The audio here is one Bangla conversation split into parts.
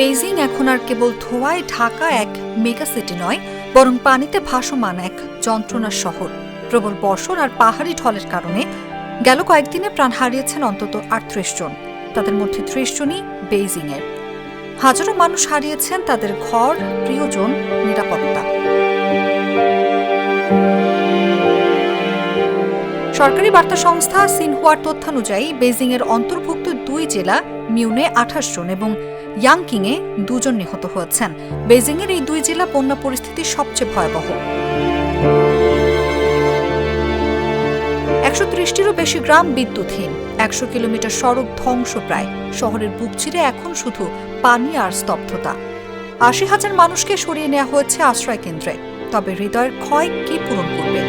বেইজিং এখন আর কেবল ধোঁয়ায় ঢাকা এক মেগা সিটি নয়, বরং পানিতে ভাসমান এক যন্ত্রণার শহর। প্রবল বর্ষণ আর পাহাড়ি ঢলের কারণে গেল কয়েকদিনে প্রাণ হারিয়েছেন অন্তত ৩৮ জন। তাদের মধ্যে ৩০ জনই বেইজিংয়ের। হাজারো মানুষ হারিয়েছেন তাদের ঘর, প্রিয়জন, নিরাপত্তা। সরকারি বার্তা সংস্থা সিনহুয়ার তথ্যানুযায়ী বেইজিংয়ের অন্তর্ভুক্ত ২ জেলা মিউনে ২৮ জন এবং ইয়াংকিংয়ে ২ জন নিহত হয়েছেন। বেইজিংয়ের এই ২ জেলা বন্যা পরিস্থিতি সবচেয়ে ভয়াবহ। ১৩০টিরও বেশি গ্রাম বিদ্যুৎহীন, ১০০ কিলোমিটার সড়ক ধ্বংস প্রায়। শহরের বুক চিরে এখন শুধু পানি আর স্তব্ধতা। ৮০,০০০ মানুষকে সরিয়ে নেওয়া হয়েছে আশ্রয় কেন্দ্রে। তবে হৃদয়ের ক্ষয় কি পূরণ করবে?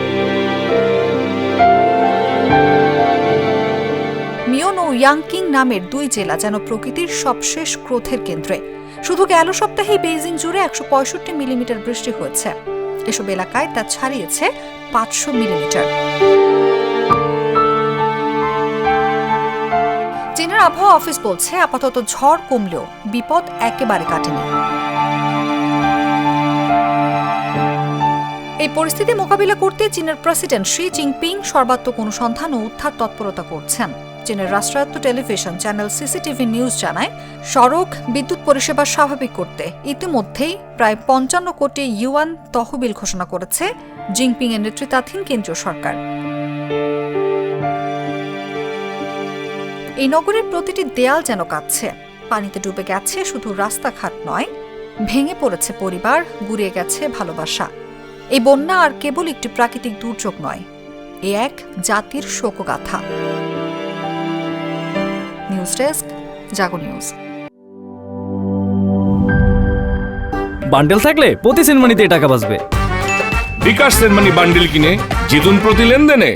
মিওন ও ইয়াংকিং নামের ২ জেলা যেন প্রকৃতির সবশেষ ক্রোধের কেন্দ্রে। শুধু গেল সপ্তাহে বেইজিং জুড়ে ১৬৫ মিলিমিটার বৃষ্টি হয়েছে। এসব এলাকায় তা ছাড়িয়েছে ৫০০ মিলিমিটার। চীনের আবহাওয়া অফিস বলছে আপাতত ঝড় কমলেও বিপদ একেবারে কাটেনি। এই পরিস্থিতি মোকাবিলা করতে চীনের প্রেসিডেন্ট শি জিনপিং সর্বাত্মক অনুসন্ধান ও উদ্ধার তৎপরতা করছেন। চীনের রাষ্ট্রায়ত্ত টেলিভিশন চ্যানেল সিসিটিভি নিউজ জানায়, সড়ক, বিদ্যুৎ পরিষেবা স্বাভাবিক করতে ইতিমধ্যেই প্রায় ৫৫ কোটি ইউয়ান তহবিল ঘোষণা করেছে জিনপিং এর নেতৃত্বাধীন কেন্দ্রীয় সরকার। এই নগরের প্রতিটি দেয়াল যেন কাঁদছে। পানিতে ডুবে গেছে শুধু রাস্তাঘাট নয়, ভেঙে পড়েছে পরিবার, গুড়িয়ে গেছে ভালোবাসা। এই বন্যা আর কেবল একটি প্রাকৃতিক দুর্যোগ নয়, এ এক জাতির শোকগাথা। নিউজ ডেস্ক, জাগো নিউজ। বান্ডেল থাকলে প্রতি সেনমানিতে টাকা বাঁচবে। বিকাশ সেনমানি বান্ডেল কিনে জিতুন প্রতি লেনদেনে।